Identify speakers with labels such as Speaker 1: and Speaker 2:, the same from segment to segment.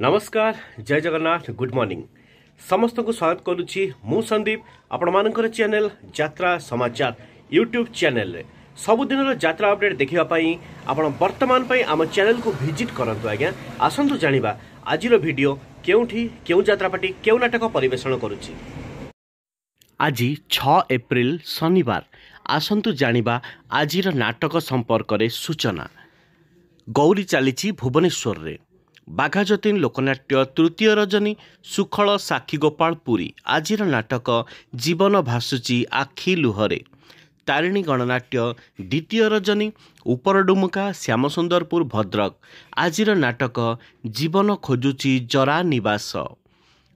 Speaker 1: नमस्कार जय Jagannath good morning समस्त को स्वागत करुच्ची मु संदीप आपण मानकर चैनल यात्रा समाचार यूट्यूब चैनल रे सबुदिन यात्रा अपडेट देखिबा पई आपण वर्तमान पई आम चैनल को विजिट करंतु आज्ञा आसंतु जानिबा आजिर वीडियो केउठी केउ यात्रा पार्टी केउ नाटक परिवेषण करुच्ची। आज 6 एप्रिल शनिवार आसंतु जानिबा आजिर नाटक संपर्क रे सूचना। गौरी चली भुवनेश्वर रे बाघाजतीन लोकनाट्य तृतीय रजनी सुखल साक्षी गोपाल पुरी आजिर नाटक जीवन भासुची आखि लुहरे तारिणी गणनाट्य द्वितीय रजनी उपरडुमुका श्यामसुंदरपुर भद्रक आजिर नाटक जीवन खोजुची जरा निवास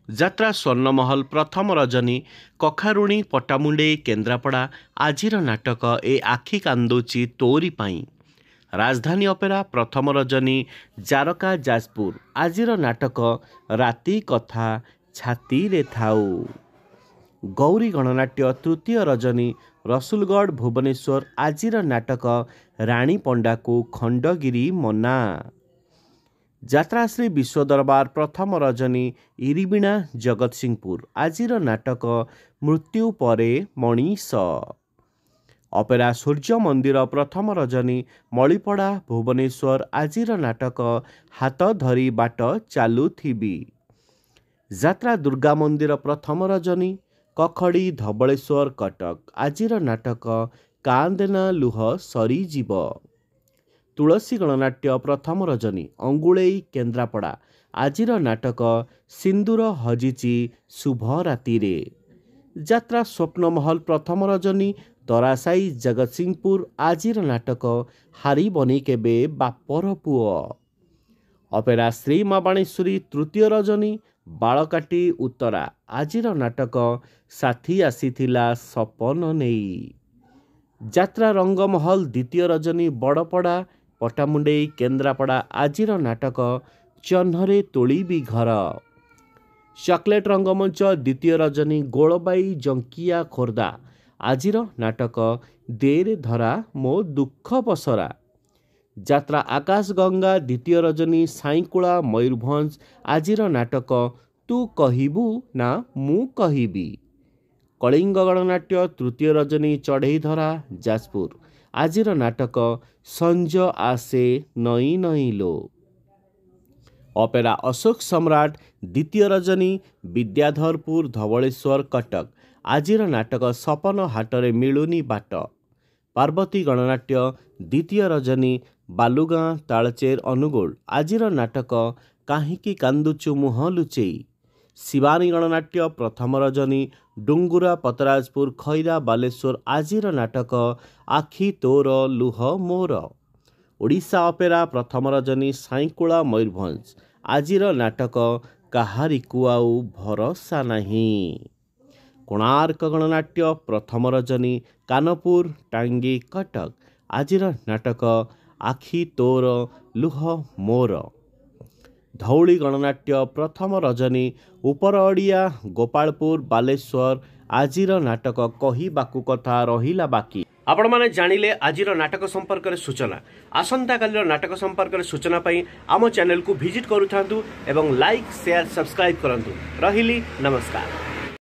Speaker 1: यात्रा स्वर्णमहल प्रथम रजनी कखारुणी पटामुंडे केन्द्रापड़ा आजिर नाटक ए आखि कांदुची तोरी पाई राजधानी अपेरा प्रथम रजनी जारका जाजपुर आजिर नाटक राति कथा छाती रे थाऊ गौरी गणनाट्य तृतीय रजनी रसुलगढ़ भुवनेश्वर आजिर नाटक राणी पंडा को खंडगिरी मना यात्राश्री विश्व दरबार प्रथम रजनी इरिबिणा जगतसिंहपुर आजिर नाटक मृत्यु परे मणिष अपेरा सूर्य मंदिर प्रथम रजनी मणिपड़ा भुवनेश्वर आजिर नाटक हाथ धरी बाट चालुथिबी यात्रा दुर्गा मंदिर प्रथम रजनी कखड़ी धबलेश्वर कटक आजिर नाटक कांदेना लुह सरीजीव तुलसी गणनाट्य प्रथम रजनी अंगुलेई केन्द्रापड़ा आजिर नाटक सिंदूर हजिची शुभ रातिरे यात्रा स्वप्नमहल प्रथम रजनी तरासाई जगतसिंहपुर आजिर नाटक हारी बनी केबे बापर पुओ अपेरा श्री माँ बाणेश्वरी तृतीय रजनी बालकाटी उत्तरा आजिर नाटक साथी आसीथिला सपन नेई यात्रा रंगमहल द्वितीय रजनी बड़पड़ा पटामुंडेई केन्द्रापड़ा आजिर नाटक चन्हरे तोलिबी घर चॉकलेट रंगमंच द्वितीय रजनी गोलबाई जंकिया खोर्दा आजिर नाटक देरे धरा मो दुख पसरा यात्रा आकाश गंगा द्वितीय रजनी साईकुला मयूरभंज आजिर नाटक तू कहिबू ना मु कहिबी कलिंग गणनाट्य तृतीय रजनी चढ़ई धरा जाजपुर आजिर नाटक संज आसे नई नई लो अपेरा अशोक सम्राट द्वितीय रजनी विद्याधरपुर धवलेश्वर कटक आजिर नाटक सपन हाटरे मिलुनी बाट पार्वती गणनाट्य द्वितीय रजनी बालुगाँ तालचेर अनुगोल आजिर नाटक काहिकी कांदुचु मुह लुचेई शिवानी गणनाट्य प्रथम रजनी डुंगुरा पतराजपुर खैरा बालेश्वर आजिर नाटक आखि तोर लुह मोर ओडिशा अपेरा प्रथम रजनी साईकुला मयूरभंज आजिर नाटक काहारिकु आउ भरोसा नहीं कोणार्क गणनाट्य प्रथम रजनी कानपुर टांगी कटक आजिर नाटक आखि तोर लुह मोर धौली गणनाट्य प्रथम रजनी उपरअड़िया गोपालपुर बालेश्वर आजिर नाटक कहिबाकु कथा रहिला बाकी आपण माने जानिले आजिर नाटक संपर्क रे सूचना आसंता कालीर नाटक संपर्क रे सूचना पई आम चैनल को विजिट करूथांतु एवं लाइक शेयर सब्सक्राइब करंतु रहिली नमस्कार।